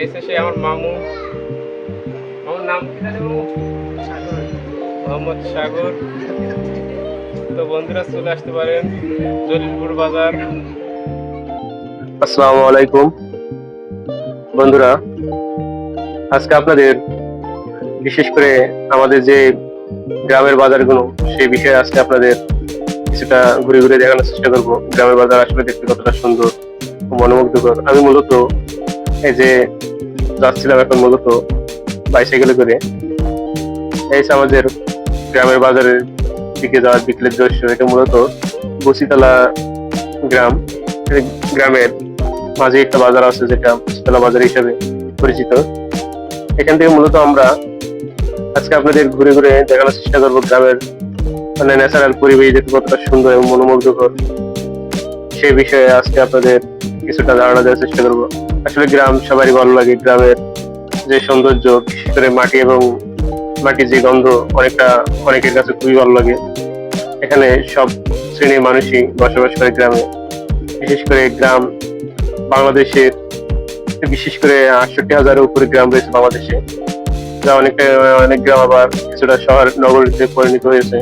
এসে সে আমার মামু। আমার নাম কি জানি? মোহাম্মদ সাগর। তো বন্ধুরা চলে আসতে পারেন জলিলপুর বাজার। আসসালামু আলাইকুম বন্ধুরা, আজকে আপনাদের বিশেষ করে আমাদের যে গ্রামের বাজারগুলো সেই বিষয়ে আজকে আপনাদের কিছুটা ঘুরে ঘুরে দেখানোর চেষ্টা করব। গ্রামের বাজার আসলে দেখতে কতটা সুন্দর ও মনোমুগ্ধকর। আমি মূলত এই যে যাচ্ছিলাম এখন মূলত বাইসাইকেলে করে, এই যে আমাদের গ্রামের বাজারের দিকে যাওয়ার বিকেলের দৃশ্য। এটা মূলত বসিতলা গ্রাম। এই গ্রামের মাঝে একটা বাজার আছে যেটা বসিতলা বাজার হিসেবে পরিচিত। এখান থেকে মূলত আমরা আজকে আপনাদের ঘুরে ঘুরে দেখানোর চেষ্টা করবো গ্রামের মানে ন্যাচারাল পরিবেশ দেখতে কতটা সুন্দর এবং মনোমুগ্ধকর, সেই বিষয়ে আজকে আপনাদের কিছুটা ধারণা দেওয়ার চেষ্টা করবো। আসলে গ্রাম সবারই ভালো লাগে। গ্রামের যে সৌন্দর্য, বিশেষ করে মাটি এবং মাটির যে গন্ধ অনেকের কাছে খুবই ভালো লাগে। এখানে সব শ্রেণীর মানুষই বসবাস করে গ্রামে। বিশেষ করে গ্রাম বাংলাদেশের, বিশেষ করে 68,000-এর উপরে গ্রাম রয়েছে বাংলাদেশে, যা অনেক গ্রাম আবার কিছুটা শহর নগরীতে পরিণত হয়েছে।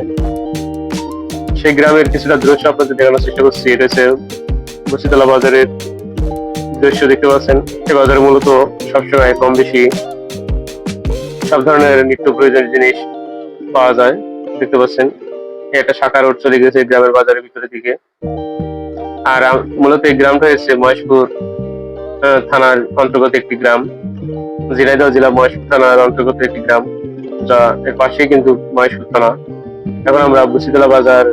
সেই গ্রামের কিছুটা দৃশ্য আপনাদের দেখানোর চেষ্টা করছি। এটা হচ্ছে বসিতলা বাজারের দৃশ্য দেখতে পাচ্ছেন। এই বাজারে মূলত সবসময় কম বেশি সব ধরনের নিত্য প্রয়োজনীয় জিনিস পাওয়া যায় দেখতে পাচ্ছেন। একটা শাখা রোড চলে গেছে গ্রামের বাজারের ভিতরের দিকে। আর মূলত এই গ্রামটা হচ্ছে মহেশপুর থানার অন্তর্গত একটি গ্রাম। ঝিনাইদহ জেলা মহেশপুর থানার অন্তর্গত একটি গ্রাম, যা এর পাশেই কিন্তু মহেশপুর থানা। এখন আমরা বসিতলা বাজার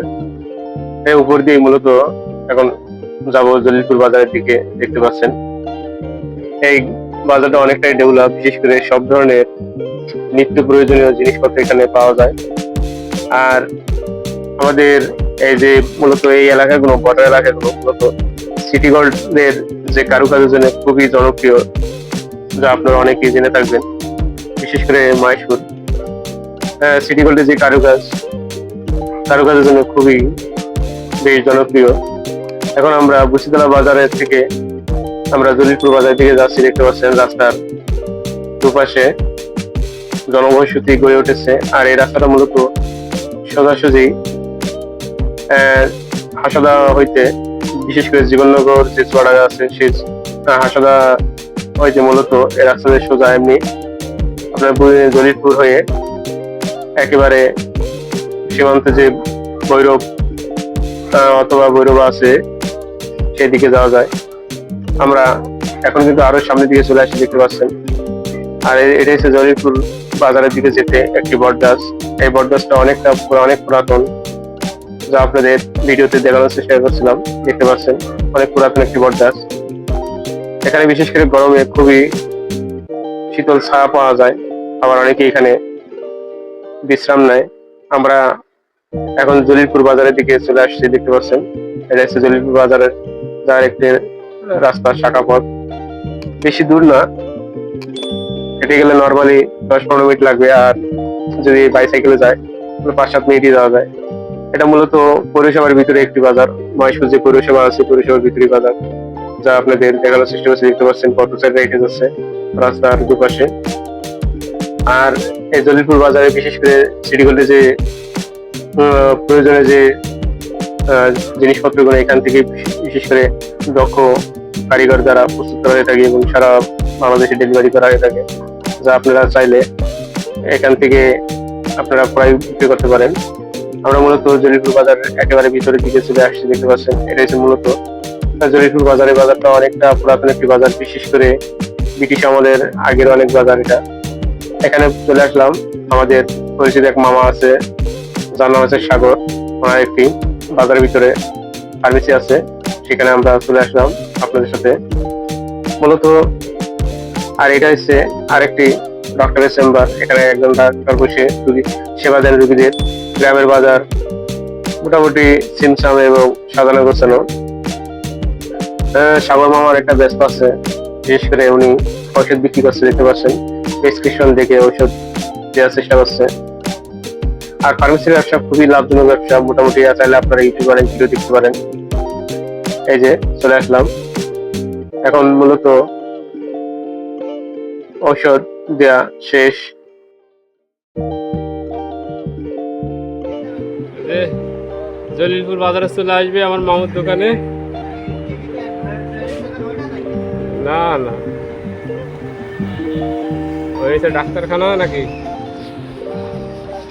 এর উপর দিয়ে মূলত এখন যাব জলিলপুর বাজারের দিকে। দেখতে পাচ্ছেন এই বাজারটা অনেকটাই ডেভেলপ। বিশেষ করে সব ধরনের নিত্য প্রয়োজনীয় জিনিসপত্র এখানে পাওয়া যায়। আর আমাদের এই যে মূলত এই এলাকাগুলো, বর্ডার এলাকাগুলো মূলত সিটি গোল্ডের যে কারুকাজের জন্য খুবই জনপ্রিয়, যা আপনারা অনেকেই জেনে থাকবেন। বিশেষ করে মহেশপুর সিটি গোল্ডের যে কারুকাজের জন্য খুবই বেশ জনপ্রিয়। এখন আমরা বসিতলা বাজারের থেকে আমরা জলিলপুর বাজার দিকে যাচ্ছি। দেখতে পাচ্ছেন রাস্তার দুপাশে জনবসতি গড়ে উঠেছে। আর এই রাস্তাটা মূলত সোজাসুজি হাসদা হইতে, বিশেষ করে জীবননগর যে চুয়াডাঙ্গা আছে সেই হাসদা হইতে মূলত এই রাস্তাতে সোজা এমনি আপনার জলিলপুর হয়ে একেবারে সীমান্তে যে ভৈরব অথবা ভৈরব আছে সেদিকে যাওয়া যায়। আমরা এখন কিন্তু আরো সামনের দিকে চলে আসি দেখতে পাচ্ছেন। আর এটা হচ্ছে জলিলপুর বাজারের দিকে যেতে একটি বটগাছ। এই বটগাছটা অনেক পুরাতন, যা আপনাদের ভিডিওতে দেখানোর চেষ্টা করছিলাম। দেখতে পাচ্ছেন অনেক পুরাতন একটি বটগাছ। এখানে বিশেষ করে গরমে খুবই শীতল ছায়া পাওয়া যায়। আবার অনেকে এখানে বিশ্রাম নেয়। আমরা এখন জলিলপুর বাজারের দিকে চলে আসছি। দেখতে পাচ্ছেন এটা হচ্ছে জলিলপুর বাজারের যার একটি রাস্তার শাখা পথ। বেশি দূর না, হেঁটে গেলে নর্মালি 10-15 মিনিট লাগবে। আর যদি বাইসাইকেলে যায় তাহলে 5-7 মিনিটই যাওয়া যায়। এটা মূলত পৌরসভার ভিতরে একটি বাজার। মহেশপুর যে পৌরসভা আছে পৌরসভার ভিতরে বাজার, যা আপনাদের দেখানোর চেষ্টা করছে। দেখতে পাচ্ছেন কত সাইড রেখে যাচ্ছে রাস্তার দুপাশে। আর এই জলিলপুর বাজারে বিশেষ করে সিটি গোল্ডে যে প্রয়োজনীয় যে জিনিসপত্রগুলো এখান থেকে বিশেষ করে দক্ষ কারিগর দ্বারা প্রস্তুত করা হয়ে থাকে এবং সারা বাংলাদেশে ডেলিভারি করা হয়ে থাকে, যা আপনারা চাইলে এখান থেকে আপনারা প্রায় বিক্রি করতে পারেন। আমরা মূলত জলিলপুর বাজারের একেবারে ভিতরের দিকে চলে আসছি। দেখতে পাচ্ছেন এটা হচ্ছে মূলত জলিলপুর বাজারটা অনেকটা পুরাতন একটি বাজার। বিশেষ করে ব্রিটিশ আমলের আগের অনেক বাজার এটা। এখানে চলে আসলাম, আমাদের পরিচিত এক মামা আছে যার নাম আছে সাগর। ওনার একটি বাজারের ভিতরে ফার্মেসি আছে, সেখানে আমরা চলে আসলাম আপনাদের সাথে মূলত। আর এটা হচ্ছে আরেকটি ডক্টরের চেম্বার। এখানে একজন ডাক্তার বসে সেবা দেন রোগীদের। গ্রামের বাজার মোটামুটি ছিমছাম এবং সাজানো গোছানো। সাগর মামার একটা ব্যস্ত আছে, বিশেষ করে উনি ঔষধ বিক্রি করছে। দেখতে পাচ্ছেন প্রেসক্রিপশন দেখে ঔষধ দেওয়ার চেষ্টা করছে। আর ফার্মেসির ব্যবসা খুবই লাভজনক ব্যবসা। মোটামুটি চাইলে আপনারা ইউটিউবে অনেক ভিডিও দেখতে পারেন। এই যে চলে আসলাম এখন মূলত ঔষধ দেয়া শেষ। যে জলিলপুর বাজারে চলে আসবে আমার মামুর দোকানে। না না, হয়েছে ডাক্তারখানা নাকি?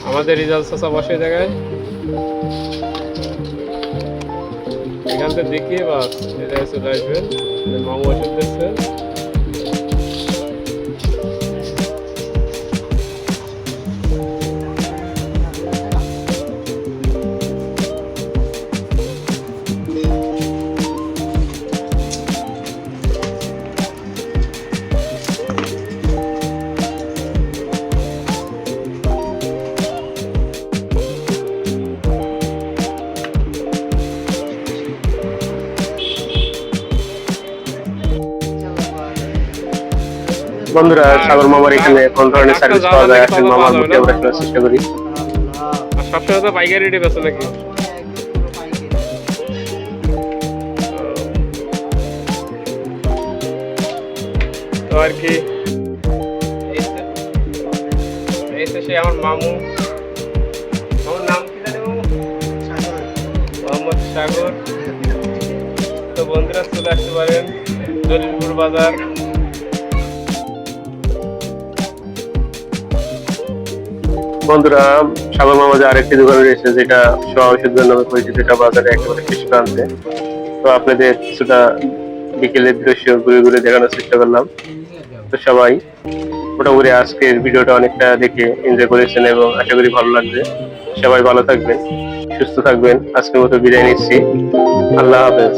আমাদের রেজাল্ট চাচা বসে জায়গায়, এখান থেকে দেখিয়ে বাস এটা চলে আসবেন। মামু ওষুধ দিচ্ছে। বন্ধুরা, সাগর মামার এখানে কোন ধরনের সার্ভিস পাওয়া যায় আসলে মামার মুখে আমরা শোনার চেষ্টা করি। আর সবসময় তো পাইকারি রেটে বেচো নাকি? তো আর কি, এই তো সে আমার মামু। আমার নাম কি জানি মামু? মোহাম্মদ সাগর। তো বন্ধুরা চলে আসতে পারেন জলিলপুর বাজার। বন্ধুরা, সাগর মামা যে আরেকটি দোকান রয়েছে যেটা সোয়া ওষুধের নামে পরিচিত, এটা বাজারে একেবারে শেষ প্রান্তে। তো আপনাদের কিছুটা বিকেলের দৃশ্য ঘুরে ঘুরে দেখানোর চেষ্টা করলাম। তো সবাই মোটামুটি আজকের ভিডিওটা অনেকটা দেখে এনজয় করেছেন এবং আশা করি ভালো লাগবে। সবাই ভালো থাকবেন, সুস্থ থাকবেন। আজকের মতো বিদায় নিচ্ছি। আল্লাহ হাফেজ।